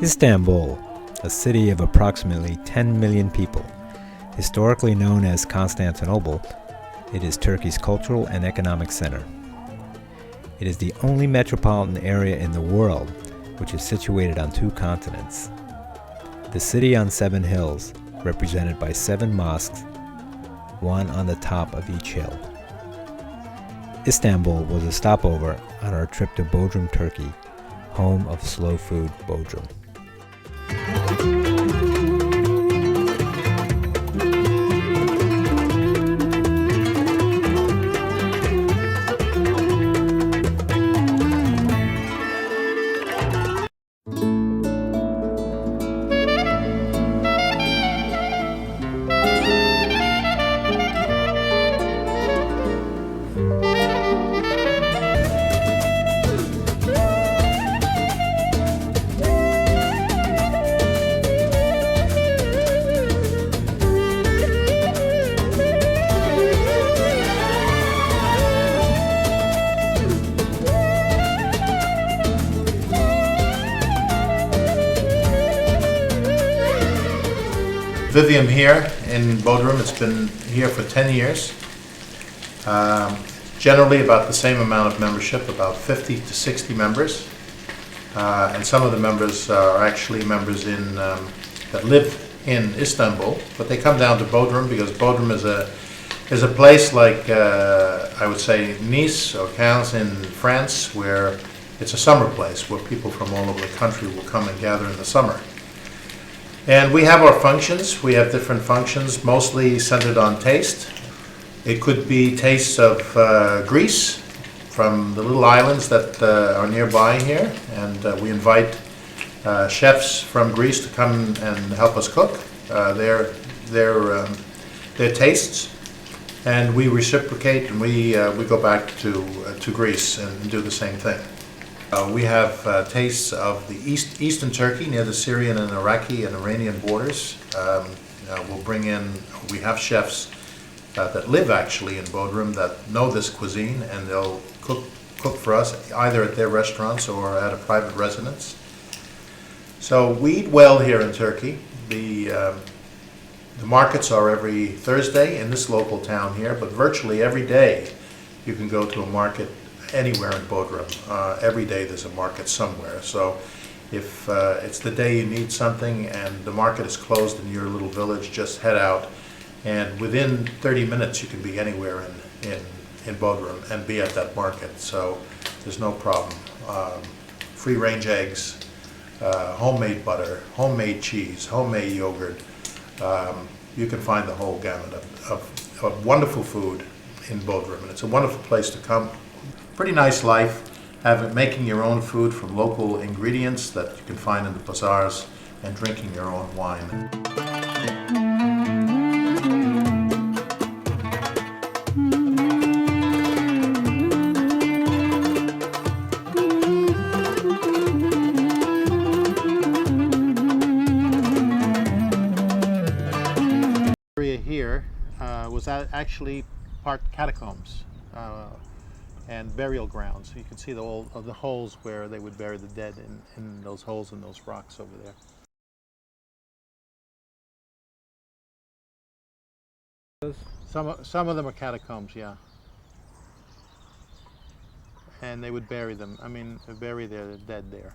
Istanbul, a city of approximately 10 million people, historically known as Constantinople, it is Turkey's cultural and economic center. It is the only metropolitan area in the world which is situated on two continents. The city on 7 hills, represented by 7 mosques, one on the top of each hill. Istanbul was a stopover on our trip to Bodrum, Turkey, home of slow food Bodrum. Vivian here in Bodrum. It's been here for 10 years. Generally about the same amount of membership, about 50 to 60 members. And some of the members are actually members that live in Istanbul, but they come down to Bodrum because Bodrum is a place like I would say Nice or Cannes in France, where it's a summer place where people from all over the country will come and gather in the summer. And we have our functions. We have different functions, mostly centered on taste. It could be tastes of Greece, from the little islands that are nearby here. And we invite chefs from Greece to come and help us cook their tastes. And we reciprocate, and we go back to Greece and do the same thing. We have tastes of the eastern Turkey near the Syrian and Iraqi and Iranian borders. We have chefs that live actually in Bodrum that know this cuisine, and they'll cook for us either at their restaurants or at a private residence. So we eat well here in Turkey. The markets are every Thursday in this local town here, but virtually every day you can go to a market anywhere in Bodrum. Every day there's a market somewhere. So if it's the day you need something and the market is closed in your little village, just head out, and within 30 minutes you can be anywhere in Bodrum and be at that market. So there's no problem. Free range eggs, homemade butter, homemade cheese, homemade yogurt. You can find the whole gamut of wonderful food in Bodrum, and it's a wonderful place to come. Pretty nice life, making your own food from local ingredients that you can find in the bazaars, and drinking your own wine. The area here was actually part catacombs. And burial grounds. So you can see the holes where they would bury the dead in those holes in those rocks over there. Some of them are catacombs, yeah. And they would bury them. I mean, bury their dead there.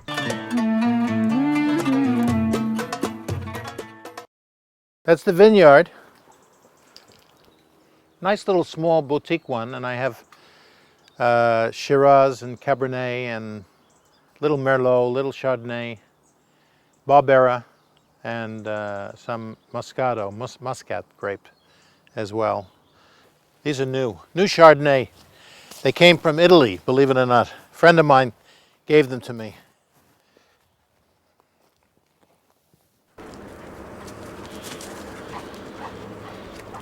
That's the vineyard. Nice little small boutique one, and I have Shiraz and Cabernet and little Merlot, little Chardonnay, Barbera, and some Moscato, Muscat grape as well. These are new Chardonnay. They came from Italy, believe it or not. A friend of mine gave them to me.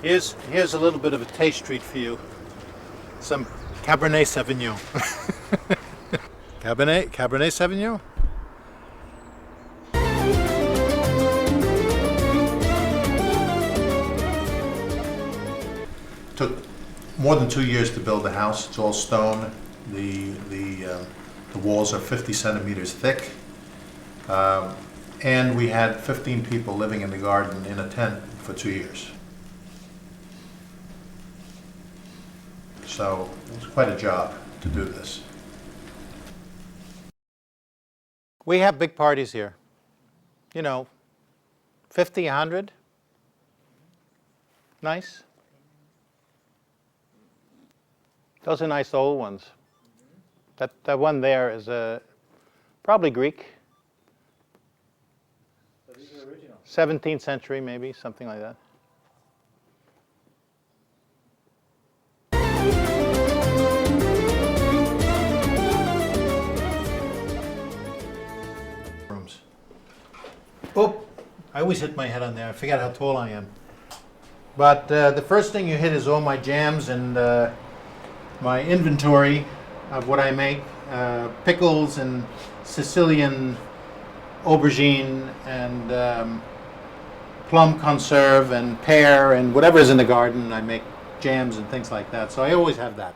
Here's a little bit of a taste treat for you. Some Cabernet Sauvignon. Cabernet Sauvignon? Took more than 2 years to build the house. It's all stone. The walls are 50 centimeters thick. And we had 15 people living in the garden in a tent for 2 years. So it was quite a job to do this. We have big parties here. 50, 100. Nice. Those are nice old ones. That one there is probably Greek. So these are original. 17th century, maybe, something like that. Rooms. Oh, I always hit my head on there. I forget how tall I am. But the first thing you hit is all my jams and my inventory of what I make. Pickles and Sicilian aubergine and plum conserve and pear and whatever's in the garden. I make jams and things like that. So I always have that.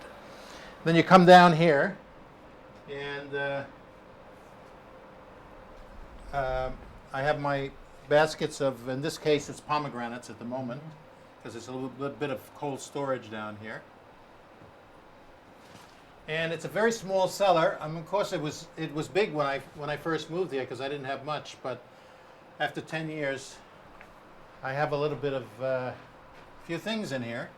Then you come down here and I have my baskets of, in this case it's pomegranates at the moment, because there's a little bit of cold storage down here. And it's a very small cellar. Of course, it was big when I first moved here because I didn't have much. But after 10 years, I have a little bit of a few things in here.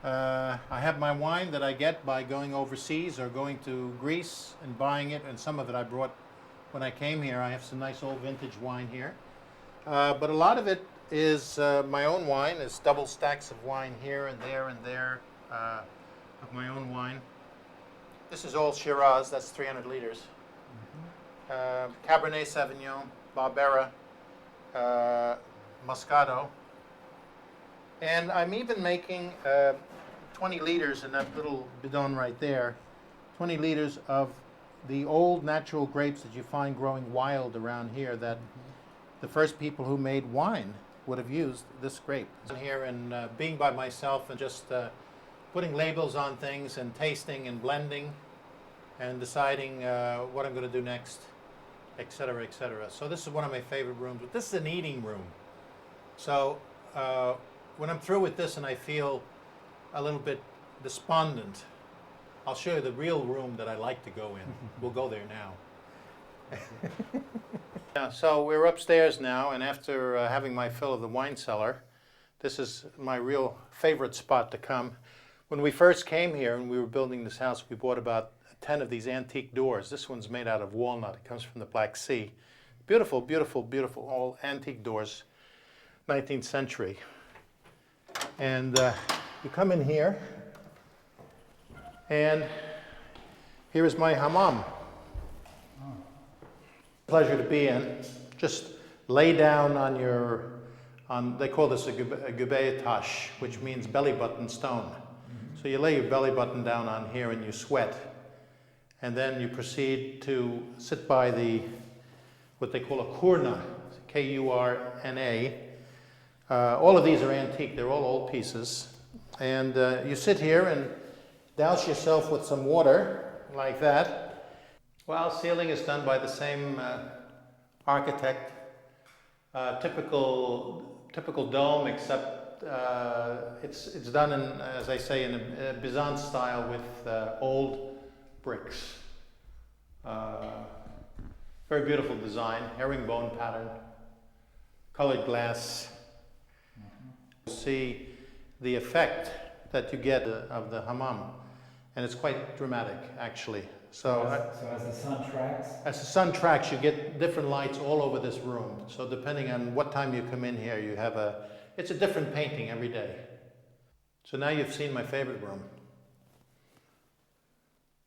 I have my wine that I get by going overseas or going to Greece and buying it, and some of it I brought when I came here. I have some nice old vintage wine here. But a lot of it is my own wine. There's double stacks of wine here and there of my own wine. This is all Shiraz, that's 300 liters. Cabernet Sauvignon, Barbera, Moscato. And I'm even making 20 liters in that little bidon right there, 20 liters of the old natural grapes that you find growing wild around here that the first people who made wine would have used this grape. Here and being by myself and just putting labels on things and tasting and blending and deciding what I'm going to do next, et cetera, et cetera. So this is one of my favorite rooms. But this is an eating room. So when I'm through with this and I feel a little bit despondent, I'll show you the real room that I like to go in. We'll go there now. Yeah, so we're upstairs now, and after having my fill of the wine cellar, this is my real favorite spot to come. When we first came here and we were building this house, we bought about 10 of these antique doors. This one's made out of walnut. It comes from the Black Sea. Beautiful, beautiful, beautiful, all antique doors, 19th century. And you come in here, and here is my hammam. Pleasure to be in. Just lay down on your, they call this a gubei tash, which means belly button stone. So you lay your belly button down on here and you sweat. And then you proceed to sit by the, what they call a kurna, K-U-R-N-A. All of these are antique, they're all old pieces. And you sit here and douse yourself with some water, like that. Well, ceiling is done by the same architect. Typical dome, except it's done in, as I say, in a Byzantine style with old bricks. Very beautiful design, herringbone pattern, colored glass. See the effect that you get of the hammam, and it's quite dramatic, actually. So as the sun tracks? As the sun tracks, you get different lights all over this room. So depending on what time you come in here, you have it's a different painting every day. So now you've seen my favorite room.